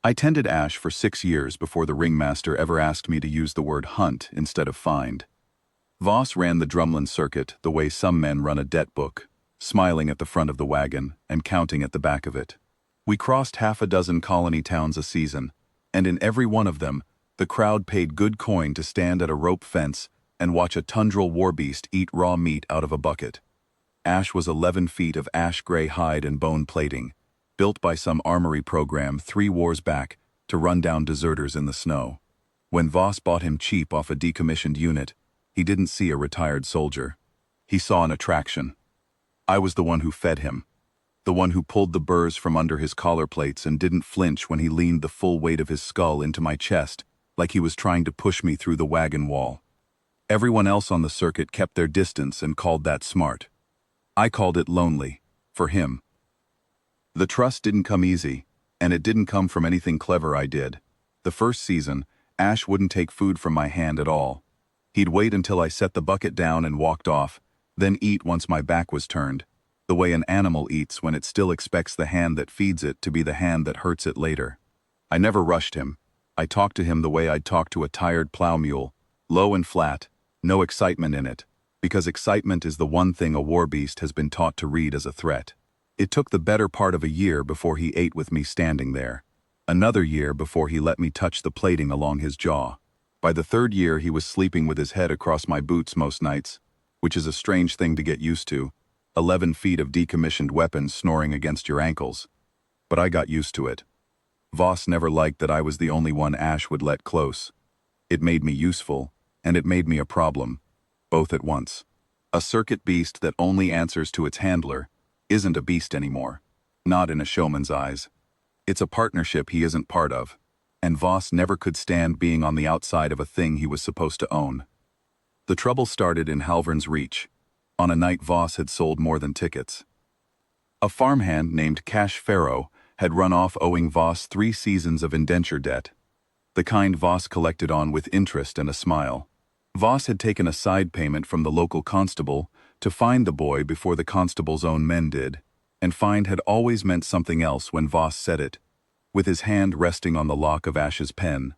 I tended Ash for 6 years before the Ringmaster ever asked me to use the word hunt instead of find. Voss ran the drumlin circuit the way some men run a debt book, smiling at the front of the wagon and counting at the back of it. We crossed half a dozen colony towns a season, and in every one of them, the crowd paid good coin to stand at a rope fence and watch a tundral warbeast eat raw meat out of a bucket. Ash was 11 feet of ash-gray hide and bone plating, built by some armory program 3 wars back to run down deserters in the snow. When Voss bought him cheap off a decommissioned unit, he didn't see a retired soldier. He saw an attraction. I was the one who fed him, the one who pulled the burrs from under his collar plates and didn't flinch when he leaned the full weight of his skull into my chest like he was trying to push me through the wagon wall. Everyone else on the circuit kept their distance and called that smart. I called it lonely, for him. The trust didn't come easy, and it didn't come from anything clever I did. The first season, Ash wouldn't take food from my hand at all. He'd wait until I set the bucket down and walked off, then eat once my back was turned, the way an animal eats when it still expects the hand that feeds it to be the hand that hurts it later. I never rushed him. I talked to him the way I'd talk to a tired plow mule, low and flat, no excitement in it, because excitement is the one thing a warbeast has been taught to read as a threat. It took the better part of a year before he ate with me standing there. Another year before he let me touch the plating along his jaw. By the third year he was sleeping with his head across my boots most nights, which is a strange thing to get used to, 11 feet of decommissioned weapons snoring against your ankles. But I got used to it. Voss never liked that I was the only one Ash would let close. It made me useful, and it made me a problem, both at once. A circuit beast that only answers to its handler isn't a beast anymore, not in a showman's eyes. It's a partnership he isn't part of, and Voss never could stand being on the outside of a thing he was supposed to own. The trouble started in Halvern's Reach, on a night Voss had sold more than tickets. A farmhand named Cash Farrow had run off owing Voss 3 seasons of indenture debt, the kind Voss collected on with interest and a smile. Voss had taken a side payment from the local constable to find the boy before the constable's own men did, and find had always meant something else when Voss said it, with his hand resting on the lock of Ash's pen.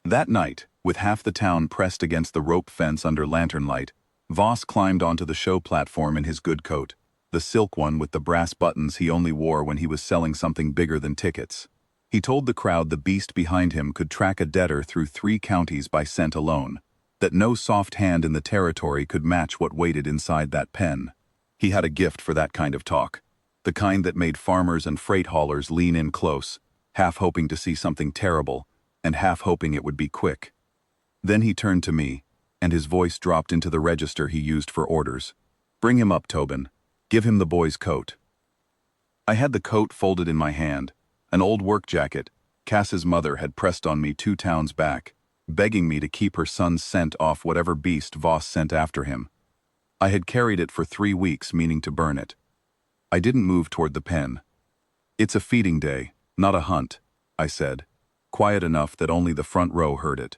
That night, with half the town pressed against the rope fence under lantern light, Voss climbed onto the show platform in his good coat, the silk one with the brass buttons he only wore when he was selling something bigger than tickets. He told the crowd the beast behind him could track a debtor through 3 counties by scent alone, that no soft hand in the territory could match what waited inside that pen. He had a gift for that kind of talk, the kind that made farmers and freight haulers lean in close, half hoping to see something terrible, and half hoping it would be quick. Then he turned to me, and his voice dropped into the register he used for orders. "Bring him up, Tobin. Give him the boy's coat." I had the coat folded in my hand, an old work jacket Cass's mother had pressed on me 2 towns back, begging me to keep her son's scent off whatever beast Voss sent after him. I had carried it for 3 weeks, meaning to burn it. I didn't move toward the pen. "It's a feeding day, not a hunt," I said, quiet enough that only the front row heard it.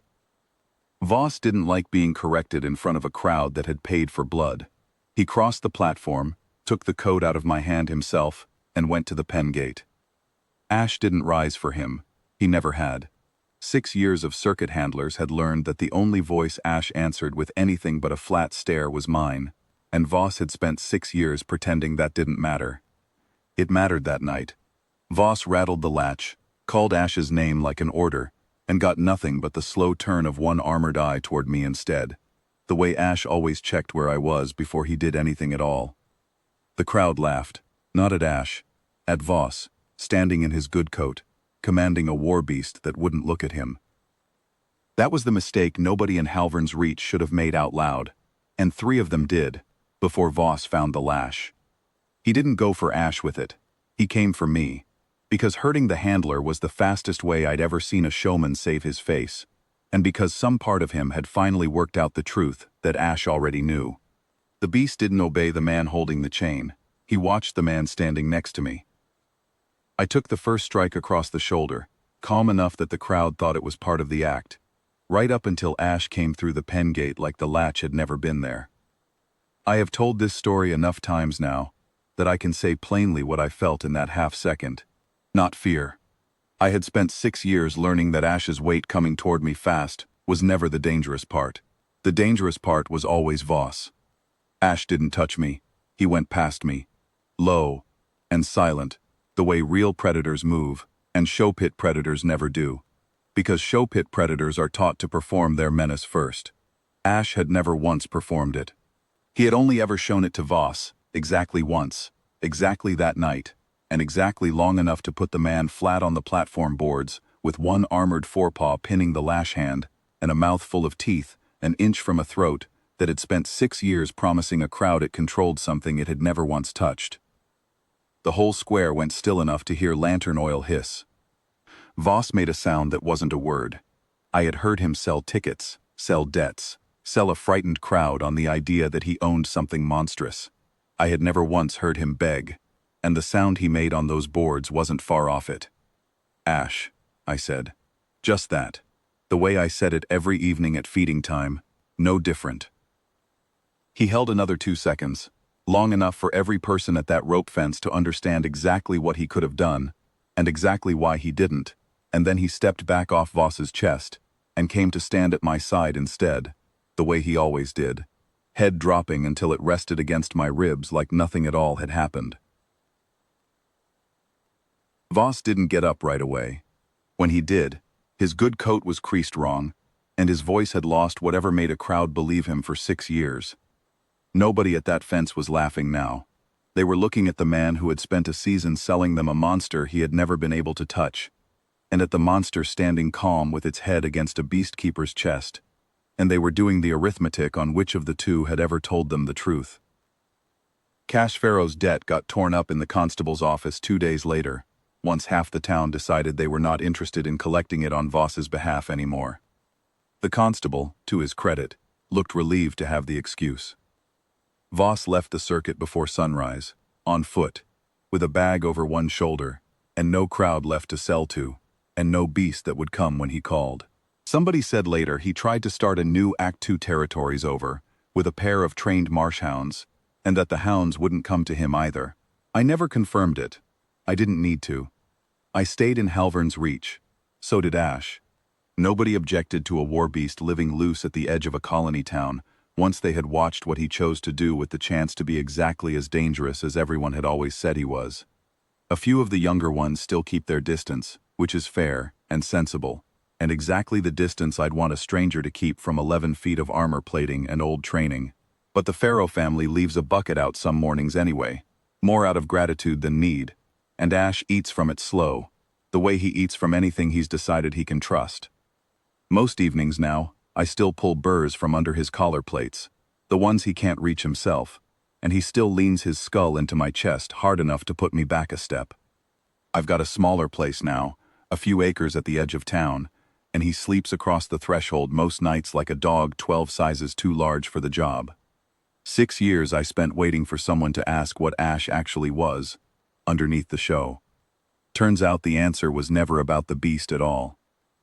Voss didn't like being corrected in front of a crowd that had paid for blood. He crossed the platform, took the coat out of my hand himself, and went to the pen gate. Ash didn't rise for him. He never had. 6 years of circuit handlers had learned that the only voice Ash answered with anything but a flat stare was mine, and Voss had spent 6 years pretending that didn't matter. It mattered that night. Voss rattled the latch, called Ash's name like an order, and got nothing but the slow turn of one armored eye toward me instead, the way Ash always checked where I was before he did anything at all. The crowd laughed, not at Ash, at Voss, standing in his good coat, commanding a warbeast that wouldn't look at him. That was the mistake nobody in Halvern's Reach should have made out loud, and 3 of them did, before Voss found the lash. He didn't go for Ash with it. He came for me, because hurting the handler was the fastest way I'd ever seen a showman save his face, and because some part of him had finally worked out the truth that Ash already knew. The beast didn't obey the man holding the chain. He watched the man standing next to me. I took the first strike across the shoulder, calm enough that the crowd thought it was part of the act, right up until Ash came through the pen gate like the latch had never been there. I have told this story enough times now that I can say plainly what I felt in that half second. Not fear. I had spent 6 years learning that Ash's weight coming toward me fast was never the dangerous part. The dangerous part was always Voss. Ash didn't touch me. He went past me. Low and silent, the way real predators move, and show pit predators never do. Because show pit predators are taught to perform their menace first. Ash had never once performed it. He had only ever shown it to Voss, exactly once, exactly that night, and exactly long enough to put the man flat on the platform boards, with one armored forepaw pinning the lash hand, and a mouth full of teeth, an inch from a throat, that had spent 6 years promising a crowd it controlled something it had never once touched. The whole square went still enough to hear lantern oil hiss. Voss made a sound that wasn't a word. I had heard him sell tickets, sell debts, sell a frightened crowd on the idea that he owned something monstrous. I had never once heard him beg, and the sound he made on those boards wasn't far off it. Ash, I said. Just that. The way I said it every evening at feeding time, no different. He held another 2 seconds, long enough for every person at that rope fence to understand exactly what he could have done, and exactly why he didn't, and then he stepped back off Voss's chest, and came to stand at my side instead, the way he always did, head dropping until it rested against my ribs like nothing at all had happened. Voss didn't get up right away. When he did, his good coat was creased wrong, and his voice had lost whatever made a crowd believe him for 6 years. Nobody at that fence was laughing now. They were looking at the man who had spent a season selling them a monster he had never been able to touch, and at the monster standing calm with its head against a beast-keeper's chest, and they were doing the arithmetic on which of the two had ever told them the truth. Cash Farrow's debt got torn up in the constable's office 2 days later, once half the town decided they were not interested in collecting it on Voss's behalf anymore. The constable, to his credit, looked relieved to have the excuse. Voss left the circuit before sunrise, on foot, with a bag over one shoulder, and no crowd left to sell to, and no beast that would come when he called. Somebody said later he tried to start a new Act 2 territories over, with a pair of trained marshhounds, and that the hounds wouldn't come to him either. I never confirmed it. I didn't need to. I stayed in Halvern's reach. So did Ash. Nobody objected to a war beast living loose at the edge of a colony town, once they had watched what he chose to do with the chance to be exactly as dangerous as everyone had always said he was. A few of the younger ones still keep their distance, which is fair and sensible, and exactly the distance I'd want a stranger to keep from 11 feet of armor plating and old training. But the Farrow family leaves a bucket out some mornings anyway, more out of gratitude than need, and Ash eats from it slow, the way he eats from anything he's decided he can trust. Most evenings now, I still pull burrs from under his collar plates, the ones he can't reach himself, and he still leans his skull into my chest hard enough to put me back a step. I've got a smaller place now, a few acres at the edge of town, and he sleeps across the threshold most nights like a dog 12 sizes too large for the job. 6 years I spent waiting for someone to ask what Ash actually was, underneath the show. Turns out the answer was never about the beast at all.